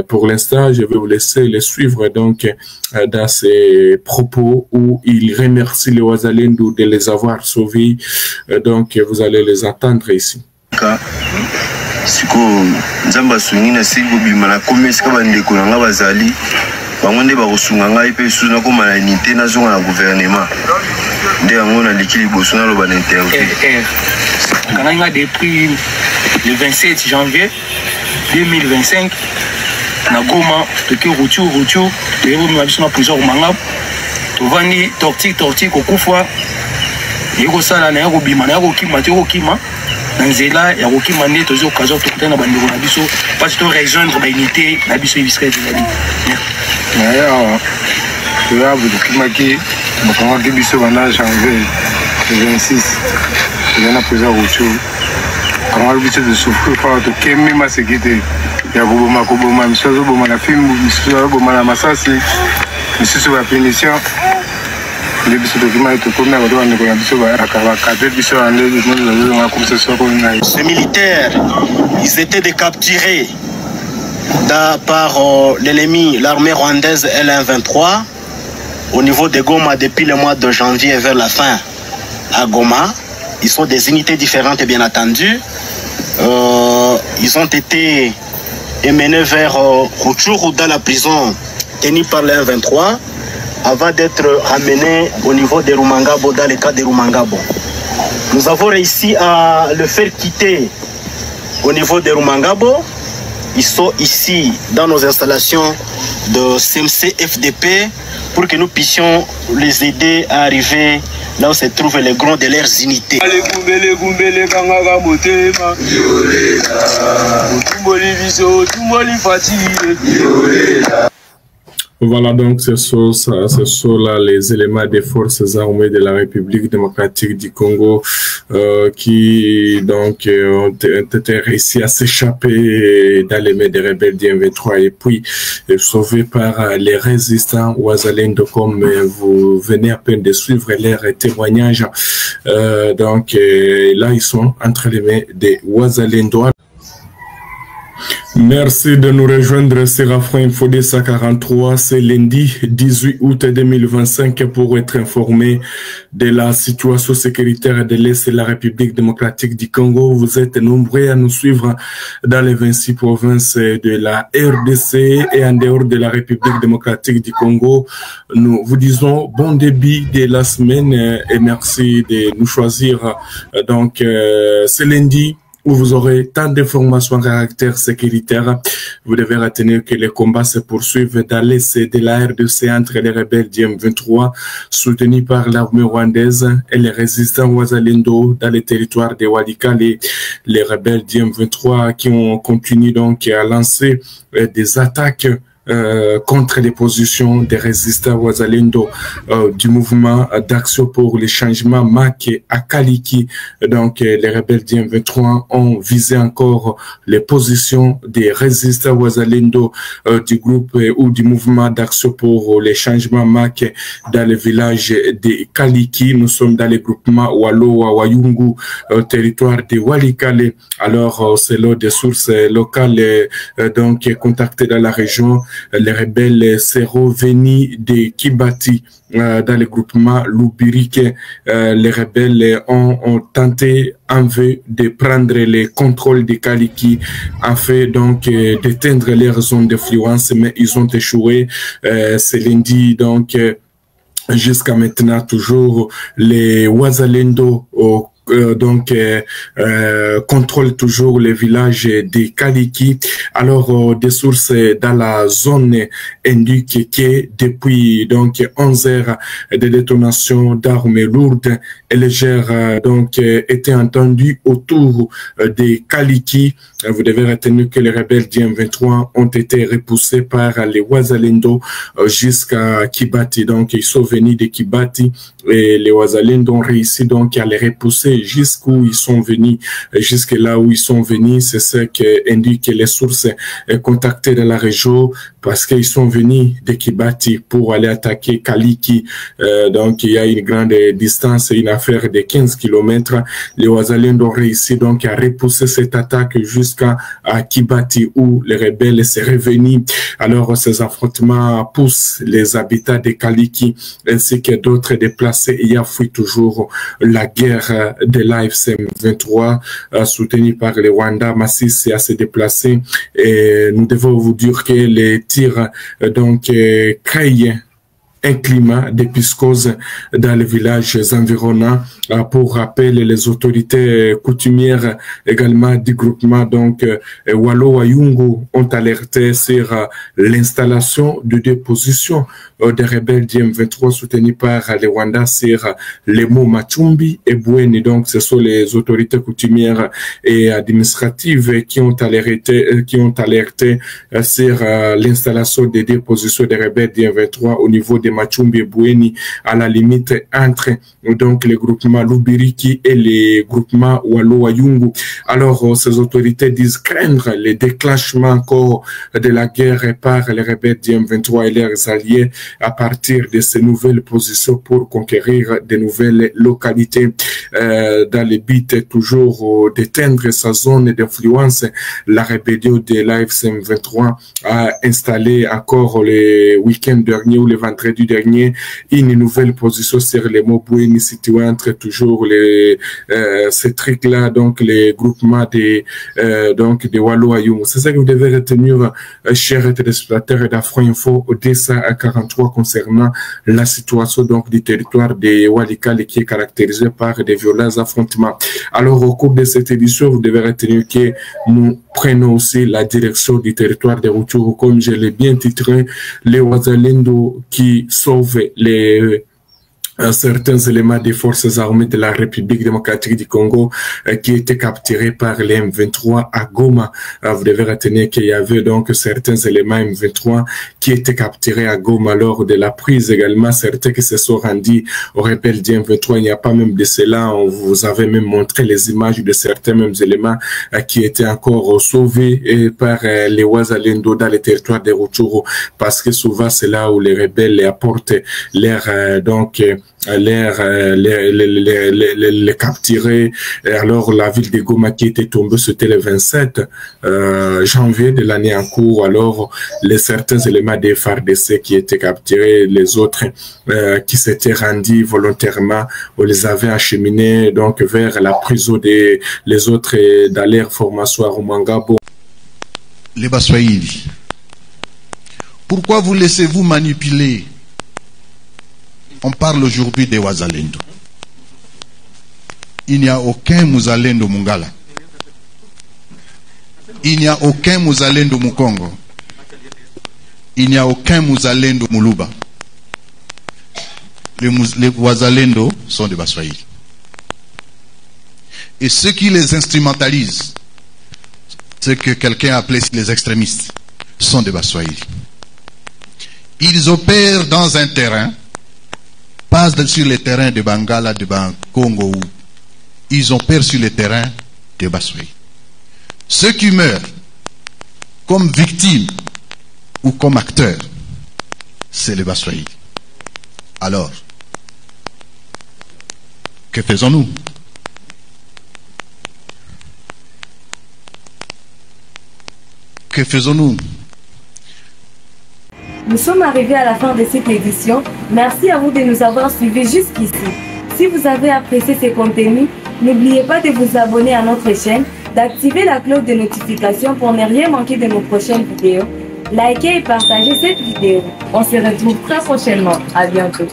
Pour l'instant, je vais vous laisser les suivre donc dans ses propos où il remercie les Wazalendo de les avoir sauvés. Donc, vous allez les entendre ici. Siko nzamba sunina sigo bimala komesika bandeko nanga bazali bangonde bakosunga ngai pe suna ko mala unité nazonga na gouvernement nde yango na likili bosuna lo ban interview kana nga depuis le 27 janvier 2025 na Goma toke Ruchuru lebo mwabiso na prison manga tovani torti kokufwa yeko sala na yako bima na yako kima Nanzela ya kokima nde tozo okazo tokutana na bandeko na biso parce que rejoindre ba unité na biso Israël ezali. Ya ya bukima ki bakanga ki biso bana janvier 26 yana président Rocho kama biso de souffrir par to kemi ma sécurité ya koboma misozo boma na film misozo boma na masasi misozo ba pénition. Ces militaires, ils étaient décapturés par l'ennemi, l'armée rwandaise L123 au niveau de Goma depuis le mois de janvier vers la fin à Goma. Ils sont des unités différentes bien entendu. Ils ont été emmenés vers Rutshuru dans la prison tenue par l'L123. Avant d'être amené au niveau de Rumangabo, dans le cas de Rumangabo. Nous avons réussi à le faire quitter au niveau de Rumangabo. Ils sont ici dans nos installations de CMC FDP pour que nous puissions les aider à arriver là où se trouvent les grands de leurs unités. Voilà donc ce sont là les éléments des forces armées de la République démocratique du Congo qui donc ont été réussi à s'échapper dans les mains des rebelles du M23 et puis sauvés par les résistants Wazalendo comme vous venez à peine de suivre leurs témoignages. Donc là ils sont entre les mains des Wazalendo. Merci de nous rejoindre, Séraphin Fodessa 43, c'est lundi 18 août 2025 pour être informé de la situation sécuritaire de l'Est de la République démocratique du Congo. Vous êtes nombreux à nous suivre dans les 26 provinces de la RDC et en dehors de la République démocratique du Congo. Nous vous disons bon début de la semaine et merci de nous choisir. Donc, c'est lundi où vous aurez tant d'informations à caractère sécuritaire. Vous devez retenir que les combats se poursuivent dans l'est de la RDC entre les rebelles du M23 soutenus par l'armée rwandaise et les résistants Wazalendo dans les territoires de Walikale. Les rebelles du M23 qui ont continué donc à lancer des attaques contre les positions des résistants Wazalendo du mouvement d'action pour les changements MAC à Kaliki. Donc les rebelles du M23 ont visé encore les positions des résistants Wazalendo du groupe ou du mouvement d'action pour les changements MAC dans le village de Kaliki. Nous sommes dans le groupement Walo Wayungu, territoire de Walikale. Alors selon des sources locales donc contactées dans la région, les rebelles seront venus de Kibati dans le groupement Lubirike. Les rebelles ont tenté en vue de prendre le contrôle de Kaliki afin donc d'éteindre leur zone d'influence, mais ils ont échoué. C'est lundi donc jusqu'à maintenant toujours les Wazalendo contrôle toujours les villages de Kaliki. Alors des sources dans la zone indiquent que depuis donc 11 heures de détonation d'armes lourdes et légères donc étaient entendues autour de Kaliki. Vous devez retenir que les rebelles du M23 ont été repoussés par les Wazalendo jusqu'à Kibati. Donc ils sont venus de Kibati et les Wazalendo ont réussi donc à les repousser jusqu'où ils sont venus, jusque là où ils sont venus. C'est ce qu'indiquent les sources contactées dans la région, parce qu'ils sont venus de Kibati pour aller attaquer Kaliki. Donc il y a une grande distance, une affaire de 15 km. Les Wazalendo ont réussi donc à repousser cette attaque jusqu'à Kibati, où les rebelles sont revenus. Alors ces affrontements poussent les habitants de Kaliki ainsi que d'autres déplacés ayant fui toujours la guerre de l'AFC M23 soutenue par le Rwanda Masisi à se déplacer. Et nous devons vous dire que les tirs donc créent un climat de psychose dans les villages environnants. Pour rappel, les autorités coutumières également du groupement donc Walo Wayungu ont alerté sur l'installation de deux positions des rebelles du M23 soutenus par le Rwanda sur les mots Machumbi et Bweni. Donc ce sont les autorités coutumières et administratives qui ont alerté sur l'installation des deux positions des rebelles du M23 au niveau de Machumbi et Bweni, à la limite entre donc les groupements Lubiriki et les groupements Walo Wayungu. Alors ces autorités disent craindre les déclenchements encore de la guerre par les rebelles du M23 et leurs alliés à partir de ces nouvelles positions pour conquérir de nouvelles localités dans le but toujours d'éteindre sa zone d'influence. La rébellion de l'AFC M23 a installé encore le week-end dernier ou le vendredi dernier une nouvelle position sur les mots Bweni situé entre toujours ces trucs-là, donc les groupements donc de Walo Wayungu. C'est ça que vous devez retenir, chers téléspectateurs d'Afro Info, au 243 concernant la situation donc du territoire de Walikale qui est caractérisé par des violents affrontements. Alors au cours de cette édition, vous devez retenir que nous prenons aussi la direction du territoire de Rutshuru, comme je l'ai bien titré, les Wazalendo qui sauvent les certains éléments des forces armées de la République démocratique du Congo qui étaient capturés par les M23 à Goma. Vous devez retenir qu'il y avait donc certains éléments M23 qui étaient capturés à Goma lors de la prise également. Certains qui se sont rendus aux rebelles du M23. Il n'y a pas même de cela. On vous avait même montré les images de certains mêmes éléments qui étaient encore sauvés par les Wazalendo dans le territoire de Rutshuru, parce que souvent c'est là où les rebelles apportent leur donc les capturer. Et alors la ville de Goma qui était tombée, c'était le 27 janvier de l'année en cours. Alors certains éléments des FARDC qui étaient capturés, les autres qui s'étaient rendus volontairement, on les avait acheminés donc vers la prison des les autres dans leur formation à Rumangabo. Les Baswahili, pourquoi vous laissez-vous manipuler? On parle aujourd'hui des Wazalendo. Il n'y a aucun Muzalendo Mungala. Il n'y a aucun Muzalendo Mukongo. Il n'y a aucun Muzalendo Muluba. Les Wazalendo sont des Baswahili. Et ceux qui les instrumentalisent, ce que quelqu'un appelait les extrémistes, sont des Baswahili. Ils opèrent dans un terrain, pas sur les terrains de Bangala, de Congo. Ils opèrent sur les terrains de Baswahili. Ceux qui meurent comme victimes ou comme acteurs, c'est les Baswahili. Alors, que faisons-nous? Que faisons-nous? Nous sommes arrivés à la fin de cette édition. Merci à vous de nous avoir suivis jusqu'ici. Si vous avez apprécié ces contenus, n'oubliez pas de vous abonner à notre chaîne, d'activer la cloche de notification pour ne rien manquer de nos prochaines vidéos. Likez et partagez cette vidéo. On se retrouve très prochainement. À bientôt.